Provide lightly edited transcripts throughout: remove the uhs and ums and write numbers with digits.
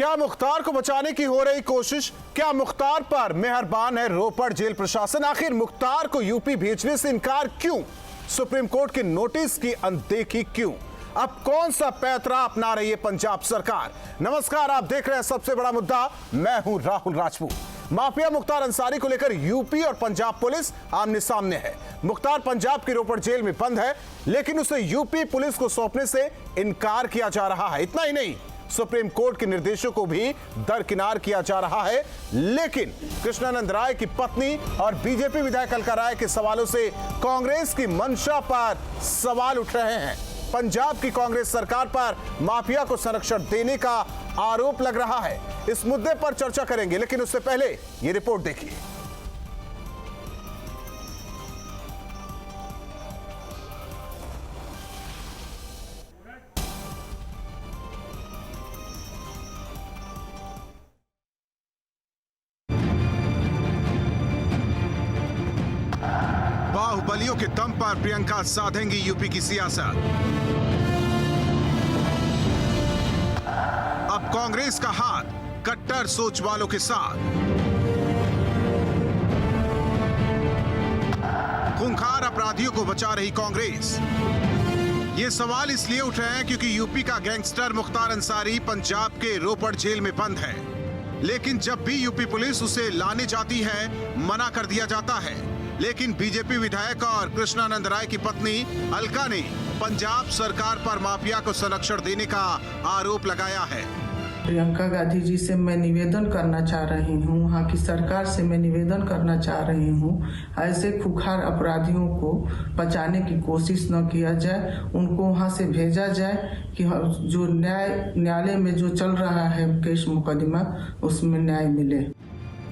क्या मुख्तार को बचाने की हो रही कोशिश? क्या मुख्तार पर मेहरबान है रोपड़ जेल प्रशासन? आखिर मुख्तार को यूपी भेजने से इनकार क्यों? सुप्रीम कोर्ट के नोटिस की अनदेखी क्यों? अब कौन सा पैंतरा अपना रही है पंजाब सरकार? नमस्कार, आप देख रहे हैं सबसे बड़ा मुद्दा। मैं हूं राहुल राजपूत। माफिया मुख्तार अंसारी को लेकर यूपी और पंजाब पुलिस आमने सामने है। मुख्तार पंजाब की रोपड़ जेल में बंद है, लेकिन उसे यूपी पुलिस को सौंपने से इनकार किया जा रहा है। इतना ही नहीं, सुप्रीम कोर्ट के निर्देशों को भी दरकिनार किया जा रहा है। लेकिन कृष्णानंद राय की पत्नी और बीजेपी विधायक अलका राय के सवालों से कांग्रेस की मंशा पर सवाल उठ रहे हैं। पंजाब की कांग्रेस सरकार पर माफिया को संरक्षण देने का आरोप लग रहा है। इस मुद्दे पर चर्चा करेंगे, लेकिन उससे पहले ये रिपोर्ट देखिए। बाहुबलियों के दम पर प्रियंका साधेंगी यूपी की सियासत। अब कांग्रेस का हाथ कट्टर सोच वालों के साथ। खूंखार अपराधियों को बचा रही कांग्रेस। ये सवाल इसलिए उठ रहे हैं क्योंकि यूपी का गैंगस्टर मुख्तार अंसारी पंजाब के रोपड़ जेल में बंद है। लेकिन जब भी यूपी पुलिस उसे लाने जाती है, मना कर दिया जाता है। लेकिन बीजेपी विधायक और कृष्णानंद राय की पत्नी अलका ने पंजाब सरकार पर माफिया को संरक्षण देने का आरोप लगाया है। प्रियंका गांधी जी से मैं निवेदन करना चाह रही हूँ, वहाँ की सरकार से मैं निवेदन करना चाह रही हूँ, ऐसे खुखार अपराधियों को बचाने की कोशिश न किया जाए, उनको वहाँ से भेजा जाए कि जो न्यायालय में जो चल रहा है केस मुकदमा, उसमें न्याय मिले।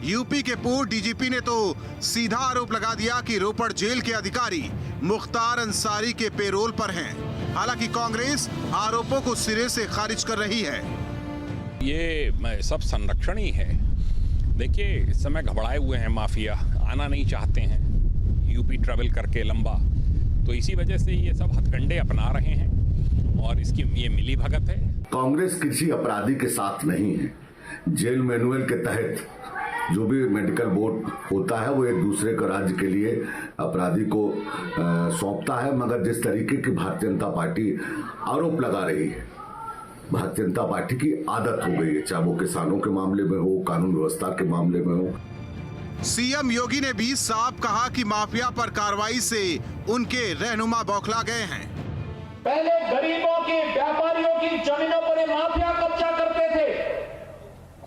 यूपी के पूर्व डीजीपी ने तो सीधा आरोप लगा दिया कि रोपड़ जेल के अधिकारी मुख्तार अंसारी के पेरोल पर हैं। हालांकि कांग्रेस आरोपों को सिरे से खारिज कर रही है। ये सब संरक्षण ही है। देखिए, इस समय घबराए हुए हैं माफिया, आना नहीं चाहते हैं यूपी ट्रैवल करके लंबा, तो इसी वजह से ये सब हथकंडे अपना रहे हैं और इसकी ये मिली भगत है। कांग्रेस किसी अपराधी के साथ नहीं है। जेल मैनुअल के तहत जो भी मेडिकल बोर्ड होता है, वो एक दूसरे के राज्य के लिए अपराधी को सौंपता है। मगर जिस तरीके की भारतीय जनता पार्टी आरोप लगा रही है, भारतीय जनता पार्टी की आदत हो गई है, चाहे वो किसानों के मामले में हो, कानून व्यवस्था के मामले में हो। सीएम योगी ने भी साफ कहा कि माफिया पर कार्रवाई से उनके रहनुमा बौखला गए हैं। पहले गरीबों की, व्यापारियों की जमीनों पर माफिया कब्जा करते थे,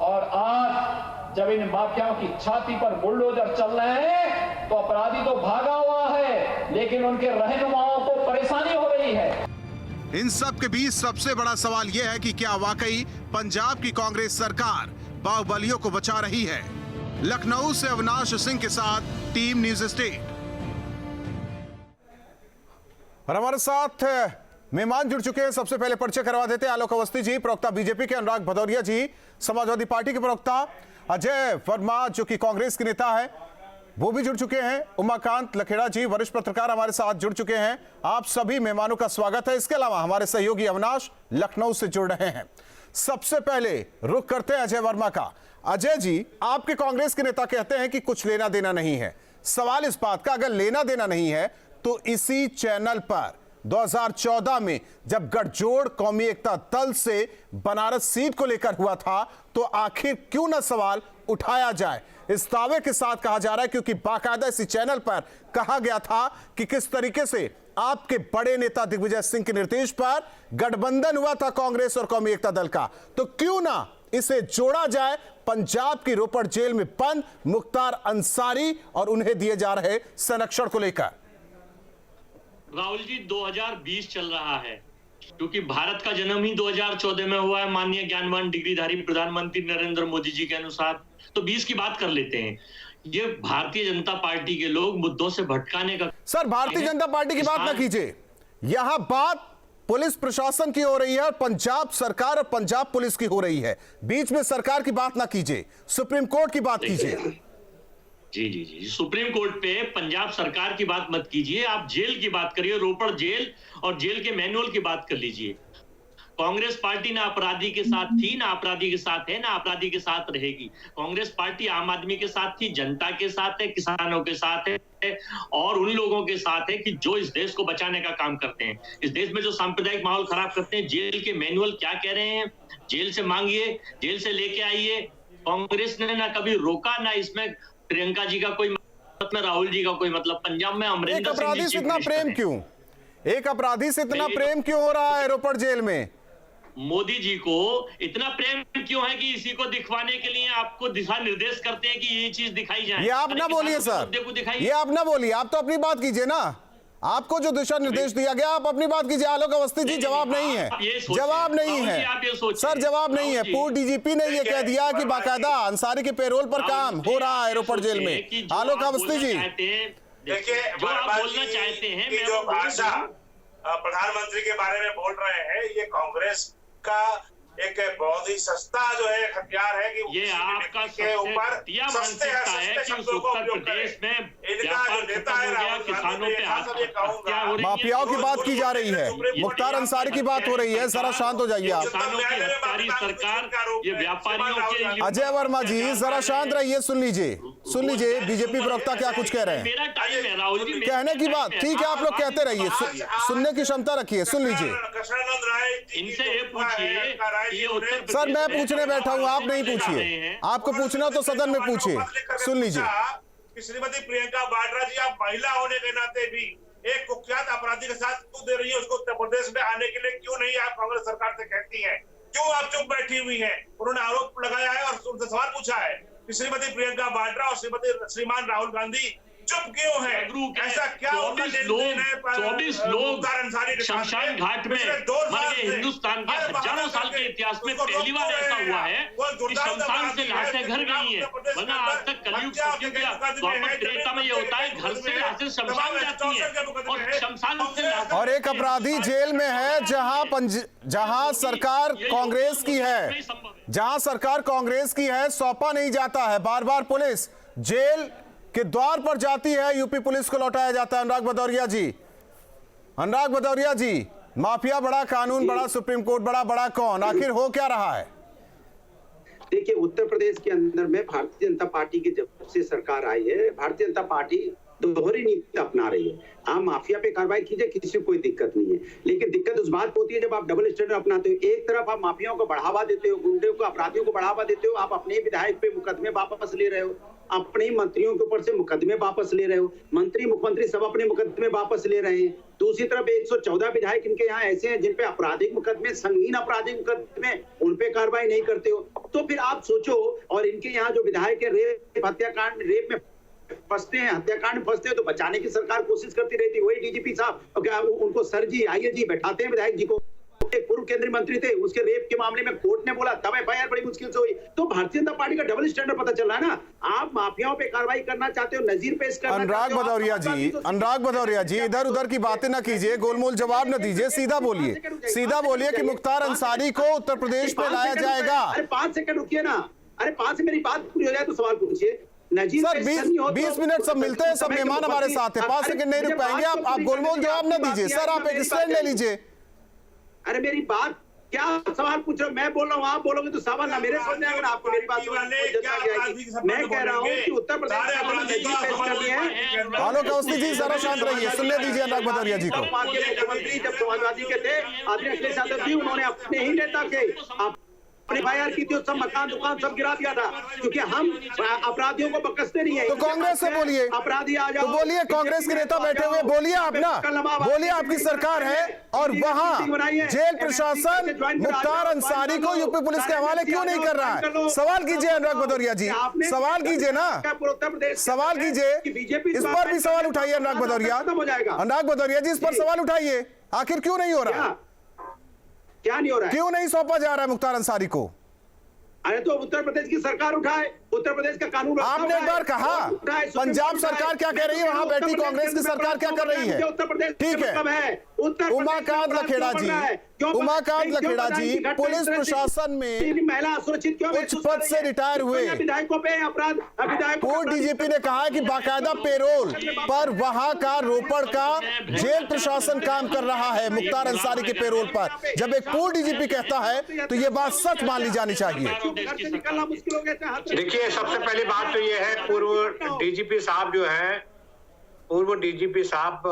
और आज जब इन माफियाओं की छाती पर बुलडोजर चल रहे हैं तो अपराधी तो भागा हुआ है, लेकिन उनके रहनुमाओं को परेशानी हो रही है। इन सब के बीच सबसे बड़ा सवाल यह है कि क्या वाकई पंजाब की कांग्रेस सरकार बाहुबलियों को बचा रही है? लखनऊ से अविनाश सिंह के साथ टीम न्यूज स्टेट। और हमारे साथ मेहमान जुड़ चुके हैं। सबसे पहले परिचय करवा देते हैं आलोक अवस्थी जी, प्रवक्ता बीजेपी के, अनुराग भदौरिया जी, समाजवादी पार्टी के प्रवक्ता, अजय वर्मा जो कि कांग्रेस के नेता है, वो भी जुड़ चुके हैं, उमाकांत लखेड़ा जी वरिष्ठ पत्रकार हमारे साथ जुड़ चुके हैं। आप सभी मेहमानों का स्वागत है। इसके अलावा हमारे सहयोगी अविनाश लखनऊ से जुड़ रहे हैं। सबसे पहले रुख करते हैं अजय वर्मा का। अजय जी, आपके कांग्रेस के नेता कहते हैं कि कुछ लेना देना नहीं है। सवाल इस बात का, अगर लेना देना नहीं है तो इसी चैनल पर 2014 में जब गठजोड़ कौमी एकता दल से बनारस सीट को लेकर हुआ था, तो आखिर क्यों ना सवाल उठाया जाए? इस दावे के साथ कहा जा रहा है क्योंकि बाकायदा इसी चैनल पर कहा गया था कि किस तरीके से आपके बड़े नेता दिग्विजय सिंह के निर्देश पर गठबंधन हुआ था कांग्रेस और कौमी एकता दल का, तो क्यों ना इसे जोड़ा जाए पंजाब की रोपड़ जेल में बंद मुख्तार अंसारी और उन्हें दिए जा रहे संरक्षण को लेकर। राहुल जी, 2020 चल रहा है, क्योंकि भारत का जन्म ही 2014 में हुआ है माननीय ज्ञानवान डिग्रीधारी प्रधानमंत्री नरेंद्र मोदी जी के अनुसार। तो 20 की बात कर लेते हैं। ये भारतीय जनता पार्टी के लोग मुद्दों से भटकाने का। सर, भारतीय जनता पार्टी की बात ना कीजिए, यहां बात पुलिस प्रशासन की हो रही है और पंजाब सरकार और पंजाब पुलिस की हो रही है। बीच में सरकार की बात ना कीजिए, सुप्रीम कोर्ट की बात कीजिए। जी जी जी, सुप्रीम कोर्ट पे पंजाब सरकार की बात मत कीजिए, आप जेल की बात करिए, रोपड़ जेल और जेल के मैनुअल की बात कर लीजिए। कांग्रेस पार्टी ना अपराधी के साथ थी, ना अपराधी के साथ है, ना अपराधी के साथ रहेगी। कांग्रेस पार्टी आम आदमी के साथ थी, जनता के साथ है, किसानों के साथ है और उन लोगों के साथ है कि जो इस देश को बचाने का काम करते हैं। इस देश में जो सांप्रदायिक माहौल खराब करते हैं, जेल के मैनुअल क्या कह रहे हैं, जेल से मांगिए, जेल से लेके आइए। कांग्रेस ने ना कभी रोका, ना इसमें प्रियंका जी का कोई मतलब, ना राहुल जी का कोई मतलब। पंजाब में अमरिंदर एक सिंह अपराधी जी से चीफ इतना मिनिस्टर प्रेम हैं। क्यों, एक अपराधी से इतना नहीं, प्रेम क्यों हो रहा है एयरपोर्ट जेल में? मोदी जी को इतना प्रेम क्यों है कि इसी को दिखवाने के लिए आपको दिशा निर्देश करते हैं कि ये चीज दिखाई जाए। ये आप ना बोलिए सर, ये आप ना बोलिए, आप तो अपनी बात कीजिए ना। आपको जो दिशा निर्देश दिया गया आप अपनी बात कीजिए। आलोक अवस्थी जी जवाब नहीं है, जवाब नहीं है सर, जवाब नहीं है। पूर्व डीजीपी ने ये कह दिया कि बाकायदा अंसारी के पेरोल पर काम हो रहा है एयरपोर्ट जेल में। आलोक अवस्थी जी देखिए, जो आप बोलना चाहते हैं, कि जो भाषा प्रधानमंत्री के बारे में बोल रहे हैं, ये कांग्रेस का एक बहुत ही सस्ता जो है हथियार है कि ये आपका के ऊपर दिया मानसिकता है कि उस उत्तर प्रदेश में व्यापार खत्म हो गया, किसानों पे हत्या हो रही है, माफियाओं की बात की जा रही है, मुख्तार अंसारी की बात हो रही है। जरा शांत हो जाइए आप। किसानों की हत्यारी सरकार, ये व्यापारियों के। अजय वर्मा जी जरा शांत रहिए, सुन लीजिए, सुन लीजिए बीजेपी प्रवक्ता क्या कुछ कह रहे हैं। मेरा टाइम है राहुल जी, कहने की बात ठीक है, आप लोग कहते रहिए, सुनने की क्षमता रखिए, सुन लीजिए। इनसे ये पूछिए, ये उत्तर प्रदेश सर मैं पूछने बैठा हूँ, आप नहीं पूछिए, आपको पूछना हो तो सदन में पूछिए। सुन लीजिए। श्रीमती प्रियंका वाड्रा जी, आप महिला होने के नाते भी एक कुख्यात अपराधी के साथ क्यों दे रही है? उसको उत्तर प्रदेश में आने के लिए क्यों नहीं आप कांग्रेस सरकार से कहती हैं? क्यों आप चुप बैठी हुई हैं? उन्होंने आरोप लगाया है और उनसे सवाल पूछा है कि श्रीमती प्रियंका वाड्रा और श्रीमान राहुल गांधी चुप क्यों है? ऐसा क्या 24 लोग शमशान घाट में मर गए। हिंदुस्तान के हजारों साल के इतिहास में पहली बार ऐसा हुआ है कि शमशान से लाशें घर गई हैं, वरना आज तक कलयुग सतयुग या द्वापर त्रेता में ये होता है, घर से लाशें शमशान जाती हैं और शमशान से लाशें। और एक अपराधी जेल में है जहां सरकार कांग्रेस की है, जहां सरकार कांग्रेस की है, सौंपा नहीं जाता है। बार बार पुलिस जेल के द्वार पर जाती है, यूपी पुलिस को लौटाया जाता है। अनुराग भदौरिया जी, अनुराग भदौरिया जी, माफिया बड़ा, कानून बड़ा, सुप्रीम कोर्ट बड़ा, बड़ा कौन? आखिर हो क्या रहा है? देखिए, उत्तर प्रदेश के अंदर में भारतीय जनता पार्टी की जब से सरकार आई है, भारतीय जनता पार्टी दोहरी नीति अपना रही है। आप माफिया पे कार्रवाई कीजिए, किसी को कोई दिक्कत नहीं है, लेकिन दिक्कत उस बात को होती है जब आप डबल स्टैंडर्ड अपनाते हो। एक तरफ आप माफियाओं को बढ़ावा देते हो, गुंडों को, अपराधियों को बढ़ावा देते हो, आप अपने विधायक पे मुकदमे वापस ले रहे हो, अपने मंत्रियों के ऊपर से मुकदमे वापस ले रहे हो, मंत्री मुख्यमंत्री सब अपने मुकदमे वापस ले रहे हैं। दूसरी तरफ 114 विधायक इनके यहाँ ऐसे हैं जिन पे आपराधिक मुकदमे, संगीन आपराधिक मुकदमे, उन पे कार्रवाई नहीं करते हो। तो फिर आप सोचो, और इनके यहाँ जो विधायक है रेप हत्याकांड, रेप में फंसते हैं, हत्याकांड में फंसते हैं, तो बचाने की सरकार कोशिश करती रहती है। वही डीजीपी साहब उनको सर जी आइए जी बैठाते हैं विधायक जी को। एक पूर्व केंद्रीय मंत्री थे, उसके रेप के मामले में कोर्ट ने बोला, तब एफआईआर बड़ी मुश्किल से हुई। तो भारतीय जनता पार्टी का डबल स्टैंडर्ड पता चल रहा है ना। आप माफियाओं पे कार्रवाई करना चाहते हो, नजीर पेश करना अनुराग चाहते हो। भदौरिया जी, अनुराग भदौरिया जी, इधर उधर की बातें ना कीजिए, गोलमोल जवाब न दीजिए, सीधा बोलिए, सीधा बोलिए कि मुख्तार अंसारी को उत्तर प्रदेश में लाया जाएगा। अरे 5 सेकंड रुकिए ना, अरे 5 से मेरी बात पूरी हो जाए तो सवाल पूछिए। सर 20 मिनट सब मिलते हैं, सब मेहमान हमारे साथ है, 5 सेकंड नहीं रुक पाएंगे आप गोलमोल जवाब न दीजिए। सर आप एक स्टैंड ले लीजिए। अरे मेरी बात क्या सवाल पूछ रहे हो? मैं बोल रहा हूँ, आप बोलोगे तो सवाल ना मेरे समझ में आएगा, आपको मेरी बात मैं कह रहा हूँ कि उत्तर प्रदेश आलोक अवस्थी जी जरा शांत रहिए, सुनने दीजिए अनुराग भदौरिया जी को। मुख्यमंत्री जब समाजवादी के थे आदरणीय अखिलेश यादव जी, उन्होंने अपने ही नेता के अपनी एफआईआर की थी, सब मकान दुकान सब गिरा दिया था, क्योंकि हम अपराधियों को बकसते नहीं है। तो कांग्रेस से बोलिए, अपराधी आ जाओ, तो बोलिए, कांग्रेस के नेता बैठे हुए, बोलिए आप ना, बोलिए आपकी सरकार है और वहां जेल प्रशासन मुख्तार अंसारी को यूपी पुलिस के हवाले क्यों नहीं कर रहा है? सवाल कीजिए अनुराग भदौरिया जी, सवाल कीजिए ना, सवाल कीजिए, इस पर भी सवाल उठाइए अनुराग भदौरिया, अनुराग भदौरिया जी इस पर सवाल उठाइए, आखिर क्यों नहीं हो रहा? क्या नहीं हो रहा है? क्यों नहीं सौंपा जा रहा है मुख्तार अंसारी को? अरे तो उत्तर प्रदेश की सरकार उठाए, उत्तर प्रदेश का कानून आपने एक बार कहा पंजाब सरकार क्या कह रही है, वहां बैठी कांग्रेस की सरकार क्या कर रही है? उत्तर प्रदेश ठीक है, उत्तर उमाकांत लखेड़ा जी, उमाकांत लखेड़ा जी पुलिस प्रशासन में महिला असुरक्षित क्यों उच्च पद से रिटायर हुए विधायकों पे अपराध पूर्व डीजीपी ने कहा है कि बाकायदा पेरोल पर वहां का रोपड़ का जेल प्रशासन काम कर रहा है मुख्तार अंसारी के पेरोल पर। जब एक पूर्व डीजीपी कहता है तो ये बात सच मान ली जानी चाहिए। निकलना मुश्किल हो गया। देखिए, सबसे पहली बात तो ये है, पूर्व डीजीपी साहब जो है, पूर्व डीजीपी साहब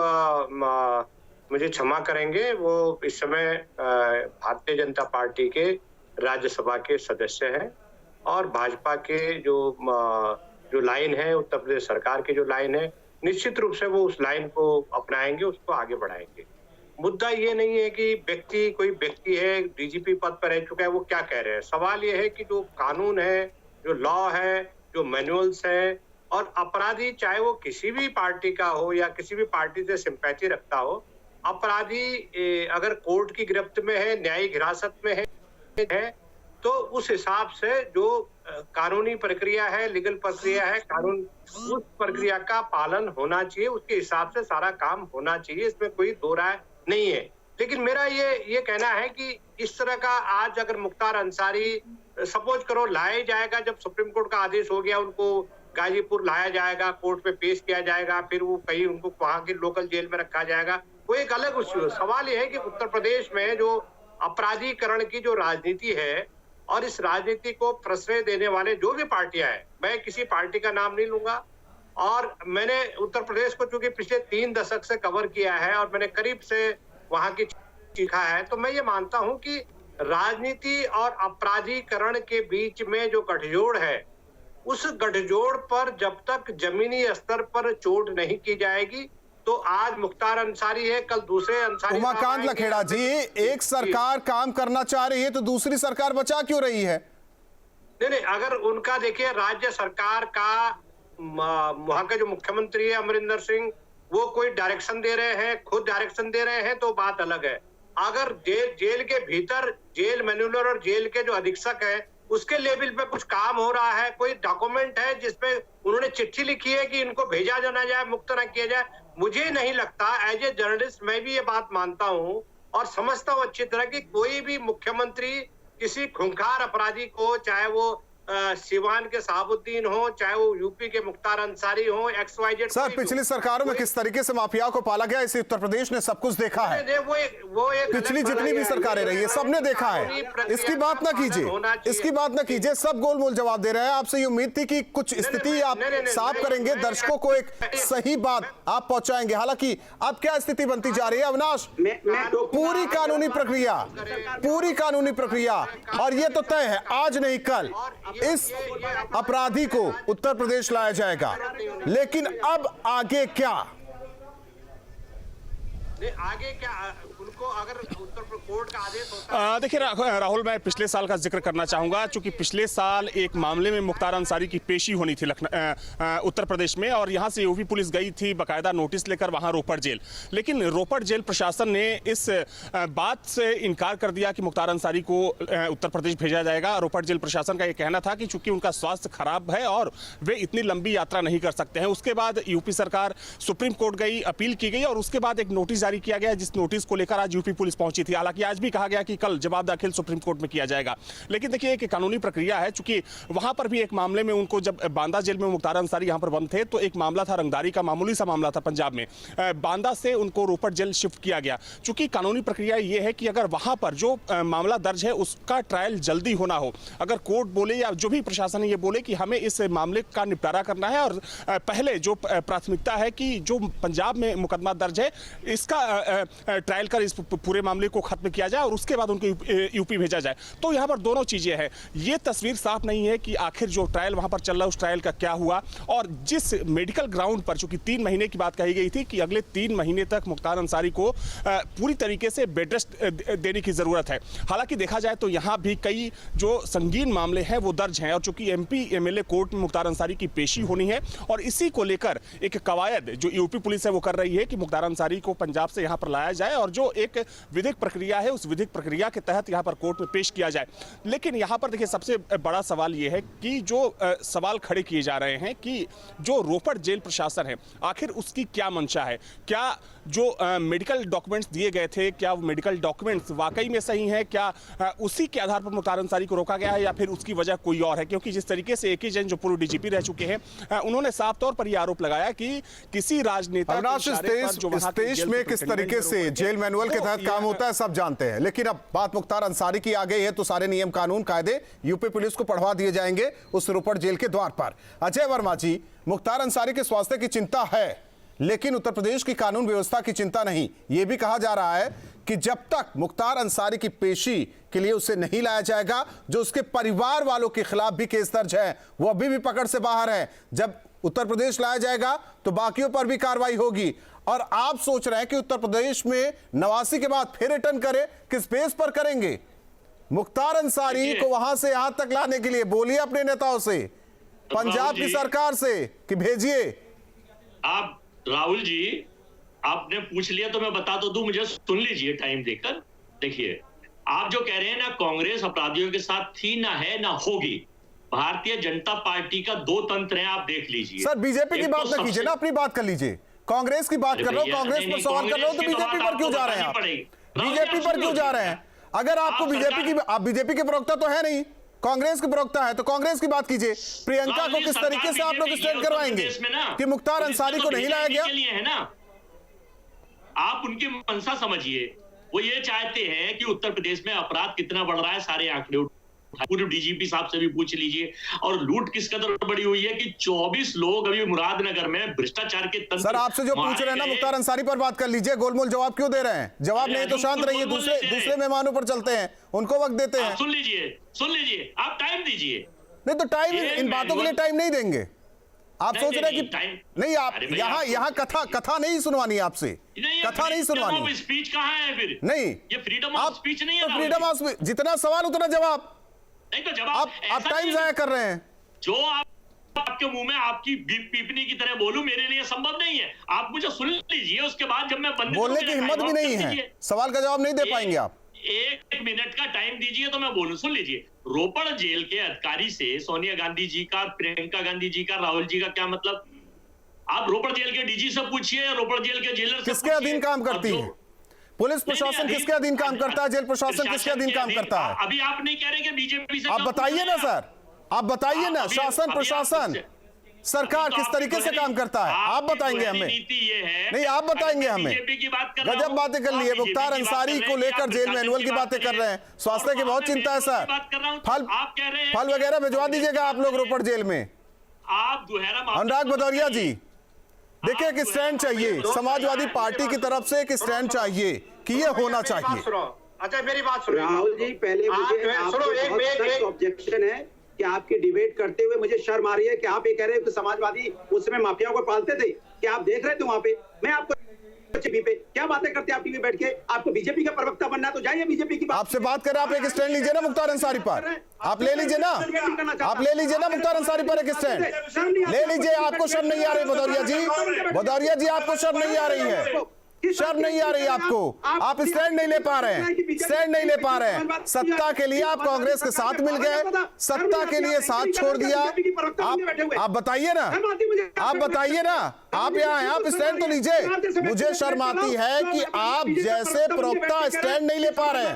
मुझे क्षमा करेंगे, वो इस समय भारतीय जनता पार्टी के राज्यसभा के सदस्य हैं और भाजपा के जो लाइन है, उत्तर प्रदेश सरकार की जो लाइन है, निश्चित रूप से वो उस लाइन को अपनाएंगे, उसको आगे बढ़ाएंगे। मुद्दा ये नहीं है कि कोई व्यक्ति है डीजीपी पद पर रह चुका है, वो क्या कह रहे हैं। सवाल ये है कि जो कानून है, जो लॉ है, जो मैनुअल्स है, और अपराधी चाहे वो किसी भी पार्टी का हो या किसी भी पार्टी से सिंपैथी रखता हो, अपराधी अगर कोर्ट की गिरफ्त में है, न्यायिक हिरासत में है, तो उस हिसाब से जो कानूनी प्रक्रिया है, लीगल प्रक्रिया है, कानून, उस प्रक्रिया का पालन होना चाहिए, उसके हिसाब से सारा काम होना चाहिए, इसमें कोई दो राय नहीं है। लेकिन मेरा ये कहना है कि इस तरह का आज अगर मुख्तार अंसारी सपोज करो लाया जाएगा, जब सुप्रीम कोर्ट का आदेश हो गया, उनको गाजीपुर लाया जाएगा, कोर्ट में पेश किया जाएगा, फिर वो कहीं उनको वहां की लोकल जेल में रखा जाएगा, वो एक अलग इश्यू। सवाल यह है कि उत्तर प्रदेश में जो अपराधीकरण की जो राजनीति है और इस राजनीति को प्रश्रय देने वाले जो भी पार्टियां हैं, मैं किसी पार्टी का नाम नहीं लूंगा, और मैंने उत्तर प्रदेश को चूंकि पिछले 3 दशक से कवर किया है और मैंने करीब से वहां की सीखा है, तो मैं ये मानता हूं कि राजनीति और अपराधीकरण के बीच में जो गठजोड़ है, उस गठजोड़ पर जब तक जमीनी स्तर पर चोट नहीं की जाएगी, तो आज मुख्तार अंसारी है, कल दूसरे अंसारी। उमाकांत लखेड़ा जी, एक सरकार काम करना चाह रही है तो दूसरी सरकार बचा क्यों रही है? नहीं, अगर उनका देखिए, राज्य सरकार का वहां के जो मुख्यमंत्री है अमरिंदर सिंह, वो कोई डायरेक्शन दे रहे हैं, खुद डायरेक्शन दे रहे हैं, तो बात अलग है। अगर जेल के भीतर जेल मैन्युअल और जेल के जो अधीक्षक है उसके लेवल पे कुछ काम हो रहा है, कोई डॉक्यूमेंट है जिसपे उन्होंने चिट्ठी लिखी है कि इनको भेजा जाना जाए, मुक्त न किया जाए, मुझे नहीं लगता, एज ए जर्नलिस्ट मैं भी ये बात मानता हूं और समझता हूं अच्छी तरह कि कोई भी मुख्यमंत्री किसी खूंखार अपराधी को, चाहे वो सिवान के साहबुद्दीन हो, चाहे वो यूपी के मुख्तार अंसारी हो, XYZ। सर, पिछली सरकारों में किस तरीके से माफिया को पाला गया, इसे उत्तर प्रदेश ने सब कुछ देखा है। वो एक पिछली जितनी भी सरकारें रही है सबने देखा है। इसकी बात ना कीजिए, इसकी बात ना कीजिए, सब गोलमोल जवाब दे रहे हैं। आपसे ये उम्मीद थी कि कुछ स्थिति आप साफ करेंगे, दर्शकों को एक सही बात आप पहुंचाएंगे। हालांकि अब क्या स्थिति बनती जा रही है अविनाश? पूरी कानूनी प्रक्रिया और ये तो तय है, आज नहीं कल इस अपराधी को उत्तर प्रदेश लाया जाएगा, लेकिन अब आगे क्या? आगे क्या उनको अगर उत्तर कोर्ट का आदेश होता है। देखिए राहुल, मैं पिछले साल का जिक्र करना चाहूंगा, क्योंकि पिछले साल एक मामले में मुख्तार अंसारी की पेशी होनी थी उत्तर प्रदेश में, और यहां से यूपी पुलिस गई थी बाकायदा नोटिस लेकर वहां रोपड़ जेल। लेकिन रोपड़ जेल प्रशासन ने इस बात से इनकार कर दिया कि मुख्तार अंसारी को उत्तर प्रदेश भेजा जाएगा। रोपड़ जेल प्रशासन का यह कहना था कि चूंकि उनका स्वास्थ्य खराब है और वे इतनी लंबी यात्रा नहीं कर सकते हैं। उसके बाद यूपी सरकार सुप्रीम कोर्ट गई, अपील की गई और उसके बाद एक नोटिस जारी किया गया, जिस नोटिस को लेकर आज यूपी पुलिस पहुंची थी। हालांकि आज भी कहा गया कि कल जवाब दाखिल सुप्रीम कोर्ट में किया जाएगा। लेकिन देखिए, एक कानूनी प्रक्रिया है, चूंकि वहां पर भी एक मामले में उनको, जब बांदा जेल में मुख्तार अंसारी यहां पर बंद थे, तो एक मामला था रंगदारी का, मामूली सा मामला था पंजाब में, बांदा से उनको रोपड़ जेल शिफ्ट किया गया। चूंकि कानूनी प्रक्रिया यह है कि अगर वहां पर जो मामला दर्ज है उसका ट्रायल जल्दी होना हो, अगर कोर्ट बोले या जो भी प्रशासन ये बोले कि हमें इस मामले का निपटारा करना है और पहले जो प्राथमिकता है कि जो पंजाब में मुकदमा दर्ज है इसका ट्रायल कर इस पूरे मामले को खत्म किया जाए और उसके बाद उनको यूपी भेजा जाए, तो यहाँ पर दोनों चीजें हैं। ये तस्वीर साफ नहीं है कि आखिर जो ट्रायल वहां पर चल रहा है उस ट्रायल का क्या हुआ, और जिस मेडिकल ग्राउंड पर चूंकि 3 महीने की बात कही गई थी कि अगले 3 महीने तक मुख्तार अंसारी को पूरी तरीके से बेड रेस्ट देने की जरूरत है। हालांकि देखा जाए तो यहाँ भी कई जो संगीन मामले हैं वो दर्ज हैं, और चूंकि MP MLA कोर्ट में मुख्तार अंसारी की पेशी होनी है और इसी को लेकर एक कवायद जो यूपी पुलिस है वो कर रही है कि मुख्तार अंसारी को पंजाब से यहाँ पर लाया जाए और जो एक विधिक प्रक्रिया है उस विधिक प्रक्रिया के तहत यहाँ पर कोर्ट में पेश किया जाए। लेकिन यहाँ पर देखिए, सबसे बड़ा सवाल ये है कि जो सवाल खड़े किए जा रहे हैं कि जो रोपड़ जेल प्रशासन है आखिर उसकी क्या मंशा है, क्या जो मेडिकल डॉक्यूमेंट्स दिए गए थे, क्या वो मेडिकल डॉक्यूमेंट्स वाकई में सही हैं? क्या उसी के आधार पर मुख्तार अंसारी को रोका गया है या फिर उसकी वजह कोई और है? क्योंकि जिस तरीके से AK जैन जो पूर्व DGP रह चुके हैं, उन्होंने साफ तौर पर यह आरोप लगाया कि किसी राजनेता इस देश में किस तरीके से जेल मैनुअल के तहत काम होता है सब जानते हैं, लेकिन अब बात मुख्तार अंसारी की आ गई है तो सारे नियम कानून कायदे यूपी पुलिस को पढ़वा दिए जाएंगे उस रोपड़ जेल के द्वार पर। अजय वर्मा जी, मुख्तार अंसारी के स्वास्थ्य की चिंता है लेकिन उत्तर प्रदेश की कानून व्यवस्था की चिंता नहीं। यह भी कहा जा रहा है कि जब तक मुख्तार अंसारी की पेशी के लिए उसे नहीं लाया जाएगा, जो उसके परिवार वालों के खिलाफ भी केस दर्ज है वो अभी भी पकड़ से बाहर है, जब उत्तर प्रदेश लाया जाएगा तो बाकियों पर भी कार्रवाई होगी। और आप सोच रहे हैं कि उत्तर प्रदेश में 89 के बाद फिर रिटर्न करें, किस बेस पर करेंगे? मुख्तार अंसारी को वहां से यहां तक लाने के लिए बोलिए अपने नेताओं से, पंजाब की सरकार से कि भेजिए। आप राहुल जी, आपने पूछ लिया तो मैं बता तो दूं, मुझे सुन लीजिए टाइम देकर। देखिए, आप जो कह रहे हैं ना कांग्रेस अपराधियों के साथ थी, ना है ना होगी। भारतीय जनता पार्टी का दो तंत्र है, आप देख लीजिए। सर बीजेपी की बात ना कीजिए ना, अपनी बात कर लीजिए। कांग्रेस की बात कर रहे हो, कांग्रेस पर सवाल कर रहे हो तो बीजेपी पर क्यों जा रहे हैं आप? बीजेपी पर क्यों जा रहे हैं? अगर आपको बीजेपी की, आप बीजेपी के प्रवक्ता तो है नहीं, कांग्रेस के प्रवक्ता है, तो कांग्रेस की बात कीजिए। प्रियंका को किस तरीके से आप लोग स्टैंड करवाएंगे कि मुख्तार अंसारी को नहीं लाया गया? है ना, आप उनकी मंशा समझिए। वो ये चाहते हैं कि उत्तर प्रदेश में अपराध कितना बढ़ रहा है, सारे आंकड़े पूरे DGP साहब से भी पूछ लीजिए। और लूट किस कदर बड़ी हुई है कि 24 लोग अभी मुरादनगर में भ्रष्टाचार के तंत्र। सर आपसे जो पूछ रहे हैं ना, मुख्तार अंसारी पर बात कर लीजिए। गोलमोल जवाब क्यों दे रहे हैं? जवाब नहीं तो शांत रहिए, दूसरे मेहमानों पर चलते हैं, उनको वक्त देते हैं। सुन लीजिए, आप टाइम दीजिए। नहीं तो टाइम, इन बातों के लिए टाइम नहीं देंगे। आप सोच रहे हैं कि नहीं, आप यहाँ कथा नहीं सुनवानी आपसे, कथा नहीं सुनवानी। स्पीच कहाँ है फिर? नहीं, ये फ्रीडम ऑफ स्पीच नहीं है। फ्रीडम ऑफ स्पीच, जितना सवाल उतना जवाब। नहीं तो जवाब आप टाइम जाया कर रहे हैं। जो आपके मुंह में आपकी पीपनी की तरह बोलूं मेरे लिए संभव नहीं है। आप मुझे सुन लीजिए, उसके बाद जब मैं बंद बोलने की हिम्मत भी नहीं है, सवाल का जवाब नहीं दे पाएंगे आप। 1 मिनट का टाइम दीजिए तो मैं बोलूं। सुन लीजिए, रोपड़ जेल के अधिकारी से सोनिया गांधी जी का, प्रियंका गांधी जी का, राहुल जी का क्या मतलब? आप रोपड़ जेल के DG से पूछिए, रोपड़ जेल के जेलर से किसके अधीन काम करती है पुलिस प्रशासन? किसके अधीन काम करता है जेल प्रशासन? किसके अधीन काम करता है? अभी आप नहीं कह रहे कि बीजेपी से? आप बताइए ना सर, आप बताइए ना। शासन प्रशासन सरकार किस तरीके से काम करता है आप बताएंगे हमें? नहीं, आप बताएंगे हमें। गजब बातें कर ली है। मुख्तार अंसारी को लेकर जेल मैनुअल की बातें कर रहे हैं, स्वास्थ्य की बहुत चिंता है सर। फल वगैरह भिजवा दीजिएगा आप लोग रोपड़ जेल में। अनुराग भदौरिया जी, देखिए एक स्टैंड चाहिए, समाजवादी पार्टी की तरफ से एक स्टैंड चाहिए कि ये होना चाहिए। अच्छा मेरी बात सुनो राहुल जी, पहले मुझे ऑब्जेक्शन है कि आपकी डिबेट करते हुए मुझे शर्म आ रही है कि आप ये कह रहे हो कि समाजवादी उस समय माफियाओं को पालते थे। क्या आप देख रहे थे वहां पे? मैं आपको टीवी पे क्या बातें करते हैं आप टीवी बैठ के? आपको बीजेपी का प्रवक्ता बनना है तो जाइए बीजेपी की बात। आपसे बात करें, आप एक स्टैंड लीजिए ना मुख्तार अंसारी पर, आप ले लीजिए ना, आप ले लीजिए ना मुख्तार अंसारी पर एक स्टैंड ले लीजिए। आपको शर्म नहीं आ रही भदौरिया जी? भदौरिया जी आपको शर्म नहीं आ रही है? शर्म नहीं आ रही आपको? आप स्टैंड नहीं ले पा रहे हैं, स्टैंड नहीं ले पा रहे हैं। सत्ता के लिए आप कांग्रेस के साथ मिल गए, सत्ता के लिए साथ छोड़ दिया। आप बताइए ना, आप बताइए ना, आप यहाँ हैं, आप स्टैंड तो लीजिए। मुझे शर्म आती है कि आप जैसे प्रवक्ता स्टैंड नहीं ले पा रहे हैं।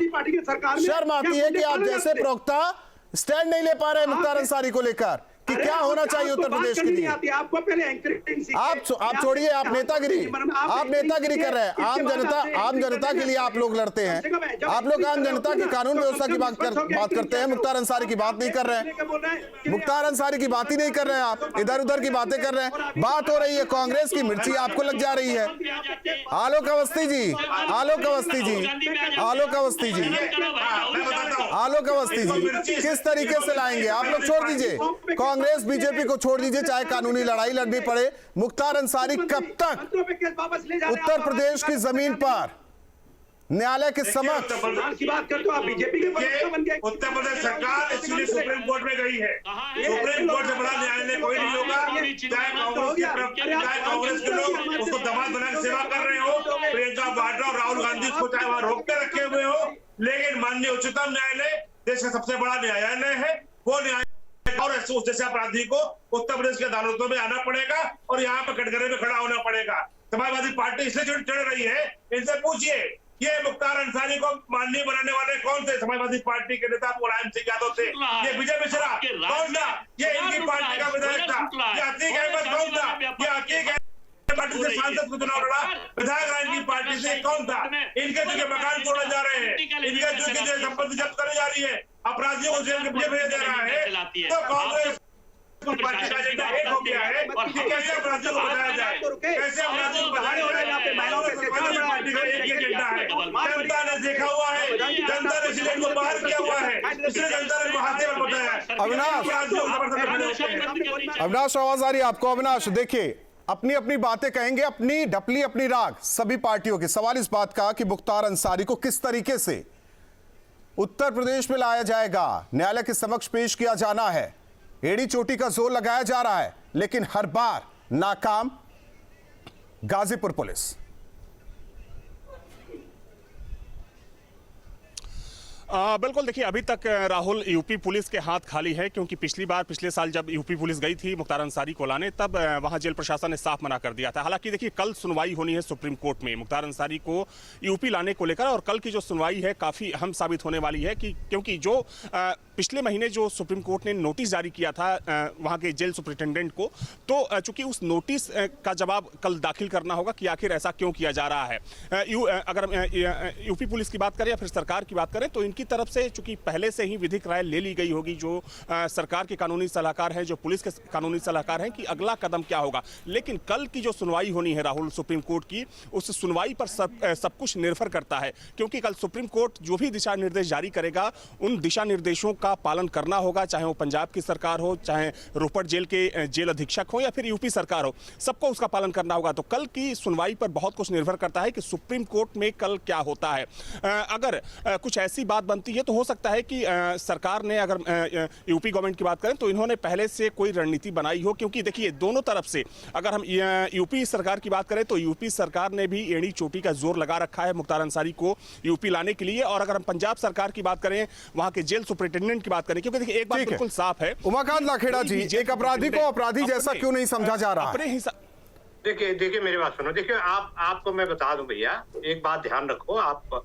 शर्म आती है कि आप जैसे प्रवक्ता स्टैंड नहीं ले पा रहे हैं मुख्तार अंसारी को लेकर कि क्या होना चाहिए उत्तर प्रदेश के लिए। आपको पहले एंकरिंग आप छोड़िए, आप नेतागिरी कर रहे हैं। आम जनता के लिए आप लोग लड़ते हैं, आप लोग आम जनता की कानून व्यवस्था की बात करते हैं। मुख्तार अंसारी की बात नहीं कर रहे हैं, मुख्तार अंसारी की बात ही नहीं कर रहे हैं। आप इधर उधर की बातें कर रहे हैं। बात हो रही है कांग्रेस की, मिर्ची आपको लग जा रही है। आलोक अवस्थी जी, आलोक अवस्थी जी, आलोक अवस्थी जी, आलोक अवस्थी जी, किस तरीके से लाएंगे? आप लोग छोड़ दीजिए, कांग्रेस बीजेपी को छोड़ दीजिए, चाहे कानूनी लड़ाई लड़नी पड़े। मुख्तार अंसारी कब तक उत्तर प्रदेश की जमीन पर न्यायालय के समक्ष की बात करते हो? आप बीजेपी के बन गए। उत्तर प्रदेश सरकार इसलिए सुप्रीम कोर्ट में गई है। सुप्रीम कोर्ट से बड़ा न्यायालय कोई नहीं होगा। चाहे कांग्रेस के लोग उसको दमाद बनाकर सेवा कर रहे हो, प्रियंका वाड्रा और राहुल गांधी को चाहे वहां रोक के रखे हुए हो, लेकिन माननीय उच्चतम न्यायालय देश का सबसे बड़ा न्यायालय है। वो न्यायालय और उस जैसे अपराधी को उत्तर प्रदेश के अदालतों में आना पड़ेगा और यहाँ पर कटघरे में खड़ा होना पड़ेगा। समाजवादी पार्टी इसलिए चढ़ रही है, इनसे पूछिए ये मुख्तार अंसारी को माननीय बनाने वाले कौन थे? समाजवादी पार्टी के नेता मुलायम सिंह यादव थे। ये विजय मिश्रा कौन था? ये इनकी पार्टी का विधायक था। ये अतीक अहमद कौन था? ये अतीक पार्टी से सांसद को चुनाव लड़ा, विधायक राय की पार्टी से कौन था? इनके जो मकान तोड़े जा रहे हैं, इनके जो संपत्ति जब्त करे जा रही है, अपराधियों को जेल में भेजा जा रहा है, तो कांग्रेस पार्टी का एजेंडा एक हो गया है कि कैसे अपराधियों को बचाया जाए, कैसे अपराधियों को बचाया जाए। पार्टी का एक एजेंडा है। जनता ने देखा हुआ है, जनता ने इसलिए इनको बाहर किया हुआ है, इसलिए जनता ने हाथे में बताया है। अविनाश आवाज आ रही है आपको? अविनाश देखिए, अपनी अपनी बातें कहेंगे, अपनी ढपली अपनी राग सभी पार्टियों की। सवाल इस बात का कि मुख्तार अंसारी को किस तरीके से उत्तर प्रदेश में लाया जाएगा, न्यायालय के समक्ष पेश किया जाना है। एड़ी चोटी का जोर लगाया जा रहा है, लेकिन हर बार नाकाम गाजीपुर पुलिस। बिल्कुल, देखिए अभी तक राहुल यूपी पुलिस के हाथ खाली है, क्योंकि पिछले साल जब यूपी पुलिस गई थी मुख्तार अंसारी को लाने, तब वहां जेल प्रशासन ने साफ मना कर दिया था। हालांकि देखिए कल सुनवाई होनी है सुप्रीम कोर्ट में मुख्तार अंसारी को यूपी लाने को लेकर, और कल की जो सुनवाई है काफी अहम साबित होने वाली है क्योंकि जो पिछले महीने जो सुप्रीम कोर्ट ने नोटिस जारी किया था वहां के जेल सुपरिटेंडेंट को, तो चूंकि उस नोटिस का जवाब कल दाखिल करना होगा कि आखिर ऐसा क्यों किया जा रहा है। अगर यूपी पुलिस की बात करें या फिर सरकार की बात करें, तो इनकी तरफ से चूंकि पहले से ही विधिक राय ले ली गई होगी, जो सरकार के कानूनी सलाहकार हैं, जो पुलिस के कानूनी सलाहकार हैं, कि अगला कदम क्या होगा। लेकिन कल की जो सुनवाई होनी है राहुल सुप्रीम कोर्ट की, उस सुनवाई पर सब कुछ निर्भर करता है, क्योंकि कल सुप्रीम कोर्ट जो भी दिशा निर्देश जारी करेगा, उन दिशा निर्देशों का पालन करना होगा, चाहे वो पंजाब की सरकार हो, चाहे रोपड़ जेल के जेल अधीक्षक हो, या फिर यूपी सरकार हो, सबको उसका पालन करना होगा। तो कल की सुनवाई पर बहुत कुछ निर्भर करता है कि सुप्रीम कोर्ट में कल क्या होता है। अगर कुछ ऐसी बात बनती है तो हो सकता है कि सरकार ने, अगर यूपी गवर्नमेंट की बात करें, तो इन्होंने पहले से कोई रणनीति बनाई हो, क्योंकि देखिए दोनों तरफ से, अगर हम यूपी सरकार की बात करें तो यूपी सरकार ने भी एड़ी चोटी का जोर लगा रखा है मुख्तार अंसारी को यूपी लाने के लिए, और अगर हम पंजाब सरकार की बात करें, वहां के जेल सुपरिटेंडेंट की बात करें, क्योंकि देखिए एक बात बिल्कुल साफ है, उमाकांत लाखेड़ा जी, एक अपराधी को अपराधी जैसा क्यों नहीं समझा जा रहा है? देखिए मेरी बात सुनो। देखिए आपको मैं बता दूं भैया, एक बात ध्यान रखो आप,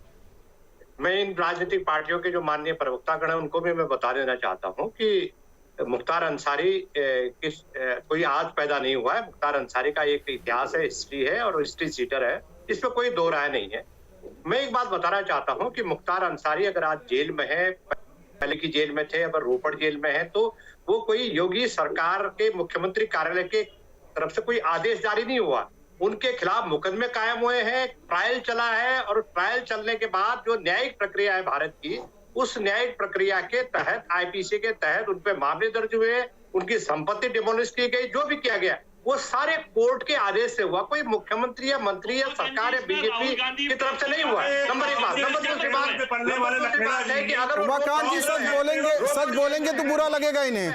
मैं इन राजनीतिक पार्टियों के जो माननीय प्रवक्तागण हैं उनको भी मैं बता देना चाहता हूं कि मुख्तार अंसारी कोई आज पैदा नहीं हुआ है। मुख्तार अंसारी का एक इतिहास है, हिस्ट्री है, और हिस्ट्री सीटर है, इसमें कोई दो राय नहीं है। मैं एक बात बताना चाहता हूं कि मुख्तार अंसारी अगर आज जेल में है, पहले की जेल में थे, अगर रोपड़ जेल में है, तो वो कोई योगी सरकार के मुख्यमंत्री कार्यालय के तरफ से कोई आदेश जारी नहीं हुआ। उनके खिलाफ मुकदमे कायम हुए हैं, ट्रायल चला है, और ट्रायल चलने के बाद जो न्यायिक प्रक्रिया है भारत की, उस न्यायिक प्रक्रिया के तहत, आईपीसी के तहत उन पे मामले दर्ज हुए, उनकी संपत्ति डिमोलिश की गई, जो भी किया गया वो सारे कोर्ट के आदेश से हुआ, कोई मुख्यमंत्री या मंत्री या सरकार या बीजेपी की तरफ से नहीं हुआ। नंबर एक बात। नंबर दूसरी बात है कि अगर उमाकांत जी सच बोलेंगे तो बुरा लगेगा इन्हें,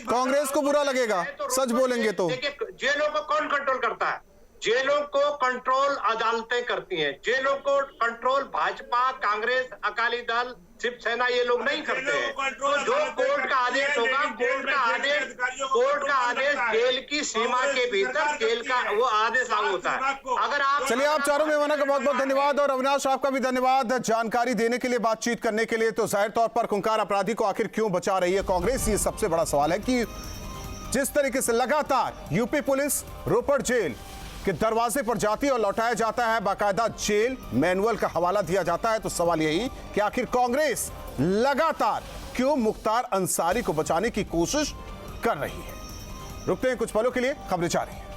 कांग्रेस को बुरा लगेगा सच बोलेंगे तो। जेलों को कौन कंट्रोल करता है? जेलों को कंट्रोल अदालतें करती हैं, जेलों को कंट्रोल भाजपा, कांग्रेस, अकाली दल, शिवसेना ये लोग नहीं करते हैं। तो जो कोर्ट का आदेश होगा, कोर्ट का आदेश जेल की सीमा के भीतर जेल का वो आदेश लागू होता है। अगर आप चलिए, आप चारों मेहमानों का बहुत बहुत धन्यवाद, और अविनाश आपका भी धन्यवाद जानकारी देने के लिए, बातचीत करने के लिए। तो जाहिर तौर पर खूंखार अपराधी को आखिर क्यों बचा रही है कांग्रेस, ये सबसे बड़ा सवाल है कि जिस तरीके से लगातार यूपी पुलिस रोपड़ जेल कि दरवाजे पर जाती है और लौटाया जाता है, बाकायदा जेल मैनुअल का हवाला दिया जाता है। तो सवाल यही कि आखिर कांग्रेस लगातार क्यों मुख्तार अंसारी को बचाने की कोशिश कर रही है। रुकते हैं कुछ पलों के लिए, खबरें जारी हैं।